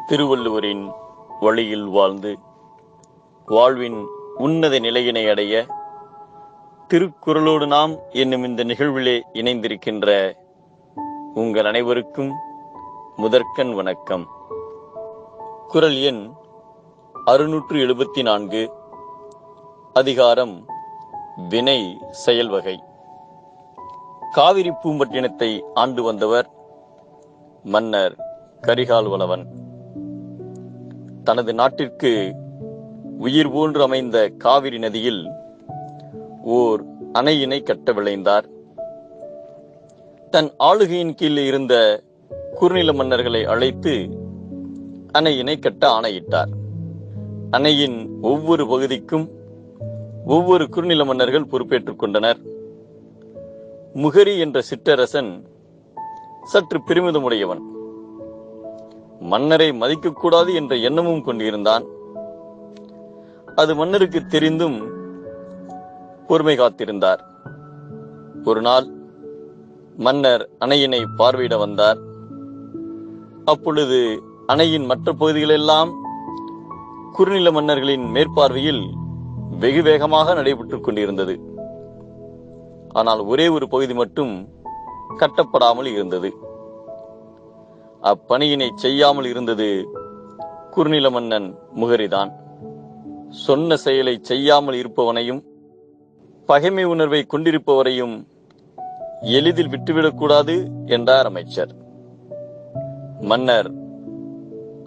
திருவள்ளுவரின் வழியில் வாழ்ந்து வாழ்வின் உன்னத நிலையினை அடைய திருக்குறளோடு நாம் என்னும் இந்த நிகழ்விலே இணைந்திருக்கின்ற உங்கள் அனைவருக்கும் முதற்கண் வணக்கம். குறள் எண் 674, அதிகாரம் வினை செயல்வகை. காவிரி பூம்பட்டினத்தை ஆண்டு வந்தவர் மன்னர் கரிகால் வளவன். தனது நாட்டிற்கு உயிர் போன்று அமைந்த காவிரி நதியில் ஓர் அணையினை கட்ட விளைந்தார். தன் ஆளுகையின் கீழ் இருந்த குறுநில மன்னர்களை அழைத்து அணையினை கட்ட ஆணையிட்டார். அணையின் ஒவ்வொரு பகுதிக்கும் ஒவ்வொரு குறுநில மன்னர்கள் பொறுப்பேற்றுக் கொண்டனர். முகரி என்ற சிற்றரசன் சற்று பெருமிதமுடையவன். மன்னரை மதிக்கக்கூடாது என்ற எண்ணமும் கொண்டிருந்தான். அது மன்னருக்கு தெரிந்தும் பொறுமை காத்திருந்தார். ஒரு நாள் மன்னர் அணையினை பார்வையிட வந்தார். அப்பொழுது அணையின் மற்ற பகுதிகளெல்லாம் குறுநில மன்னர்களின் மேற்பார்வையில் வெகு வேகமாக நடைபெற்றுக் கொண்டிருந்தது. ஆனால் ஒரே ஒரு பகுதி மட்டும் கட்டப்படாமல் இருந்தது. அப்பணியினை செய்யாமல் இருந்தது குறுநில மன்னன் முகரிதான். சொன்ன செயலை செய்யாமல் இருப்பவனையும் பகைமை உணர்வை கொண்டிருப்பவரையும் எளிதில் விட்டுவிடக்கூடாது என்றார் அமைச்சர். மன்னர்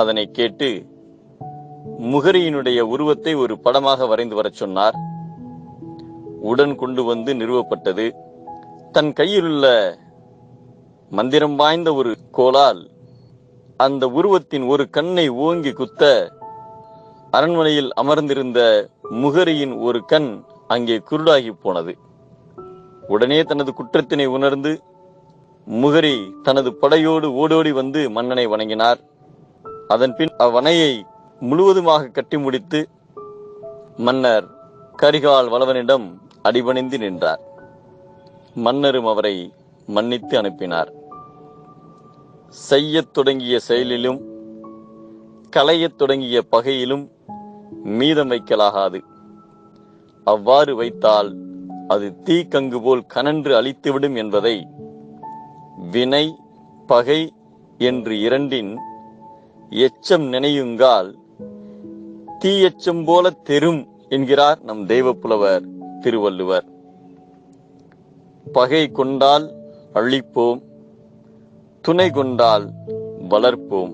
அதனை கேட்டு முகரியினுடைய உருவத்தை ஒரு படமாக வரைந்து வரச் சொன்னார். உடன் கொண்டு வந்து நிறுவப்பட்டது. தன் கையில் உள்ள மந்திரம் வாய்ந்த ஒரு கோலால் அந்த உருவத்தின் ஒரு கண்ணை ஓங்கி குத்த அரண்மனையில் அமர்ந்திருந்த முகரியின் ஒரு கண் அங்கே குருடாகி போனது. உடனே தனது குற்றத்தினை உணர்ந்து முகரி தனது படையோடு ஓடோடி வந்து மன்னனை வணங்கினார். அதன் பின் அவ்வணையை முழுவதுமாக கட்டி முடித்து மன்னர் கரிகால் வளவனிடம் அடிபணிந்து நின்றார். மன்னரும் அவரை மன்னித்து அனுப்பினார். செய்யத் தொடங்கிய செயலிலும் களையத் தொடங்கிய பகையிலும் மீதம் வைக்கலாகாது. அவ்வாறு வைத்தால் அது தீக்கங்கு போல் கனன்று அழித்துவிடும் என்பதை வினை பகை என்று இரண்டின் எச்சம் நினையுங்கால் தீயச்சம் போல தெரும் என்கிறார் நம் தெய்வப்புலவர் திருவள்ளுவர். பகை கொண்டால் அழிப்போம், துணை கொண்டால் வளர்ப்போம்.